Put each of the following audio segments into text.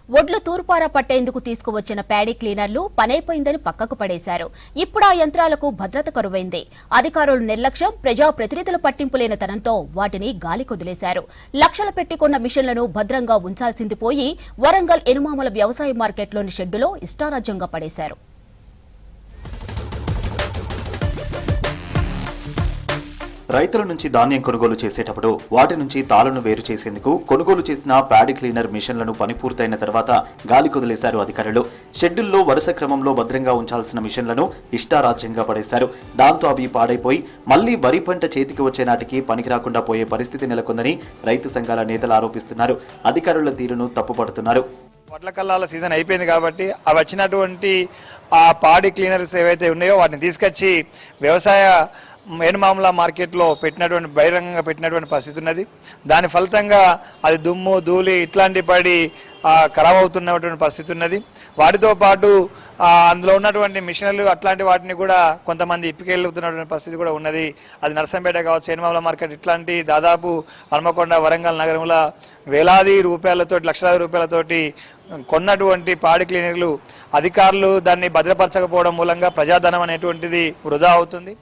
ఒడ్లు తూర్పారా పట్టేందుకు తీసుకువచ్చిన ప్యాడీ క్లీనర్లు పనైపోయిందని పక్కకు పడేశారు. ఇప్పుడు ఆ యంత్రాలకు భద్రత కరువైంది. అధికారుల నిర్లక్ష్యం, ప్రజాప్రతినిధుల పట్టింపు లేనితనంతో వాటిని గాలి కొదిలేశారు. లక్షలు పెట్టి కొన్న మిషన్లను భద్రంగా ఉంచాల్సింది పోయి వరంగల్ ఎనుమామల వ్యవసాయ మార్కెట్లోని షెడ్డులో ఇష్టారాజ్యంగా పడేశారు. రైతుల నుంచి ధాన్యం కొనుగోలు చేసేటప్పుడు వాటి నుంచి తాళను వేరు చేసేందుకు కొనుగోలు చేసిన ప్యాడీ క్లీనర్ మిషన్లను పని పూర్తయిన తర్వాత గాలి కుదిలేశారు అధికారులు. షెడ్యూల్లో వరుస క్రమంలో భద్రంగా ఉంచాల్సిన మిషన్లను ఇష్టారాజ్యంగా పడేశారు. దాంతో అవి పాడైపోయి మళ్లీ వరి పంట చేతికి వచ్చే నాటికి పనికి రాకుండా పోయే పరిస్థితి నెలకొందని రైతు సంఘాల నేతలు ఆరోపిస్తున్నారు. అధికారుల తీరును తప్పుపడుతున్నారు. వడ్ల కల్లాల సీజన్ అయిపోయింది కాబట్టి అవి వచ్చినటువంటి ఆ పాడి క్లీనర్స్ ఏవైతే ఉన్నాయో వాటిని తీసుకొచ్చి వ్యవసాయ ఎనుమామల మార్కెట్లో పెట్టినటువంటి బహిరంగంగా పెట్టినటువంటి పరిస్థితి ఉన్నది. దాని ఫలితంగా అది దుమ్ము ధూళి ఇట్లాంటి పడి ఖరాబ్ అవుతున్నటువంటి పరిస్థితి ఉన్నది. వాటితో పాటు అందులో ఉన్నటువంటి మిషన్లు అట్లాంటి వాటిని కూడా కొంతమంది ఇప్పికెళ్తున్నటువంటి పరిస్థితి కూడా ఉన్నది. అది నర్సంపేట కావచ్చు, ఎనుమామల మార్కెట్ ఇట్లాంటి దాదాపు హన్మకొండ, వరంగల్ నగరంలో వేలాది రూపాయలతోటి, లక్షలాది రూపాయలతోటి కొన్నటువంటి పాడి క్లీనర్లు అధికారులు దాన్ని భద్రపరచకపోవడం మూలంగా ప్రజాధనం అనేటువంటిది వృధా అవుతుంది.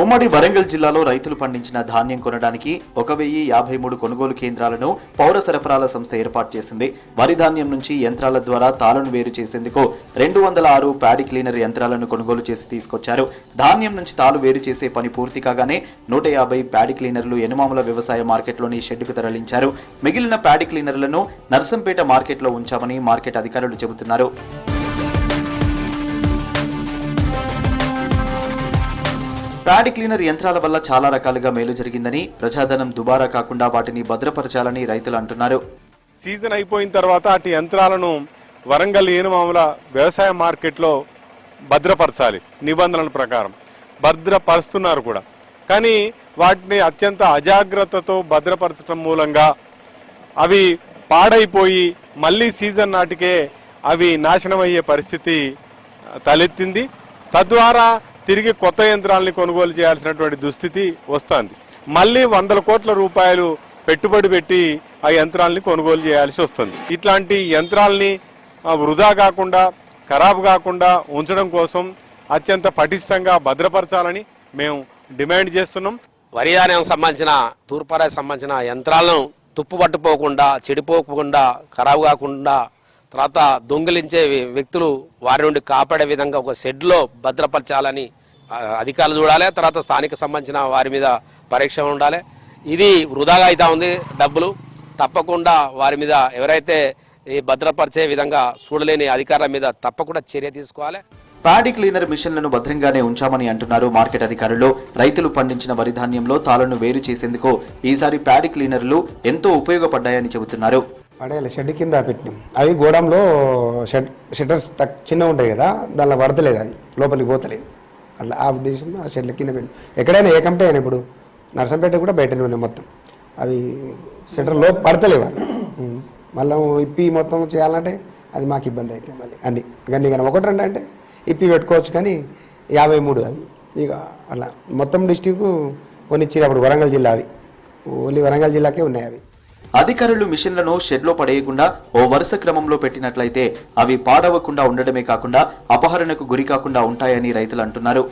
ఉమ్మడి వరంగల్ జిల్లాలో రైతులు పండించిన ధాన్యం కొనడానికి 1053 కొనుగోలు కేంద్రాలను పౌర సరఫరాల సంస్థ ఏర్పాటు చేసింది. వరి ధాన్యం నుంచి యంత్రాల ద్వారా తాళను వేరు చేసేందుకు 206 ప్యాడీ క్లీనర్ యంత్రాలను కొనుగోలు చేసి తీసుకొచ్చారు. ధాన్యం నుంచి తాళు వేరు చేసే పని పూర్తి కాగానే 150 ప్యాడీ క్లీనర్లు ఎనుమాముల వ్యవసాయ మార్కెట్లోని షెడ్డుకు తరలించారు. మిగిలిన ప్యాడీ క్లీనర్లను నర్సంపేట మార్కెట్లో ఉంచామని మార్కెట్ అధికారులు చెబుతున్నారు. ప్యాడీ క్లీనర్ యంత్రాల వల్ల చాలా రకాలుగా మేలు జరిగిందని, ప్రజాధనం దుబారా కాకుండా వాటిని భద్రపరచాలని రైతులు అంటున్నారు. సీజన్ అయిపోయిన తర్వాత అటు యంత్రాలను వరంగల్ ఎనుమాముల వ్యవసాయ మార్కెట్లో భద్రపరచాలి. నిబంధనల ప్రకారం భద్రపరుస్తున్నారు కూడా. కానీ వాటిని అత్యంత అజాగ్రత్తతో భద్రపరచడం మూలంగా అవి పాడైపోయి మళ్ళీ సీజన్ నాటికే అవి నాశనమయ్యే పరిస్థితి తలెత్తింది. తద్వారా తిరిగి కొత్త యంత్రాలని కొనుగోలు చేయాల్సినటువంటి దుస్థితి వస్తుంది. మళ్ళీ 100 కోట్ల రూపాయలు పెట్టుబడి పెట్టి ఆ యంత్రాలని కొనుగోలు చేయాల్సి వస్తుంది. ఇట్లాంటి యంత్రాలని వృధా కాకుండా, ఖరాబు కాకుండా ఉంచడం కోసం అత్యంత పటిష్టంగా భద్రపరచాలని మేము డిమాండ్ చేస్తున్నాం. వరి ధాన్యం సంబంధించిన తూర్పారాకు సంబంధించిన యంత్రాలను తుప్పు పట్టుపోకుండా, చెడిపోకుండా, ఖరాబు కాకుండా, తర్వాత దొంగిలించే వ్యక్తులు వారి నుండి కాపాడే విధంగా ఒక షెడ్లో భద్రపరచాలని అధికారులు చూడాలి. తర్వాత స్థానిక సంబంధించిన వారి మీద పరీక్ష ఉండాలి. ఇది వృధాగా అయితే ఉంది డబ్బులు. తప్పకుండా వారి మీద ఎవరైతే ఈ భద్రపరిచే విధంగా చూడలేని అధికారుల మీద తప్పకుండా చర్య తీసుకోవాలి. ప్యాడీ క్లీనర్ మిషన్లను భద్రంగానే ఉంచామని అంటున్నారు మార్కెట్ అధికారులు. రైతులు పండించిన వరి ధాన్యంలో తాళను వేరు చేసేందుకు ఈసారి ప్యాడీ క్లీనర్లు ఎంతో ఉపయోగపడ్డాయని చెబుతున్నారు. పడేయాలి, షెడ్ కింద పెట్టినాం. అవి గోడంలో షెటర్స్ చిన్నగా ఉంటాయి కదా, దానిలో పడతలేదు, అది లోపలికి పోతలేదు. అట్లా ఆ ఉద్దేశంలో ఆ షెడ్ల కింద పెట్టి ఎక్కడైనా ఏ కంపెనీ అయినా, ఇప్పుడు నర్సంపేట కూడా బయటనే ఉన్నాయి మొత్తం. అవి షెటర్లో పడతలేవు. మళ్ళీ ఇప్పి మొత్తం చేయాలంటే అది మాకు ఇబ్బంది అయితే మళ్ళీ అన్ని కానీ 1-2 అంటే ఇప్పి పెట్టుకోవచ్చు. కానీ 53 అవి ఇక అలా మొత్తం డిస్టిక్ కొనిచ్చినప్పుడు వరంగల్ జిల్లా, అవి ఓన్లీ వరంగల్ జిల్లాకే ఉన్నాయి. అవి అధికారులు మిషన్లను షెడ్లో పడేయకుండా ఓ వరుస క్రమంలో పెట్టినట్లయితే అవి పాడవకుండా ఉండడమే కాకుండా అపహరణకు గురి కాకుండా ఉంటాయని రైతులు అంటున్నారు.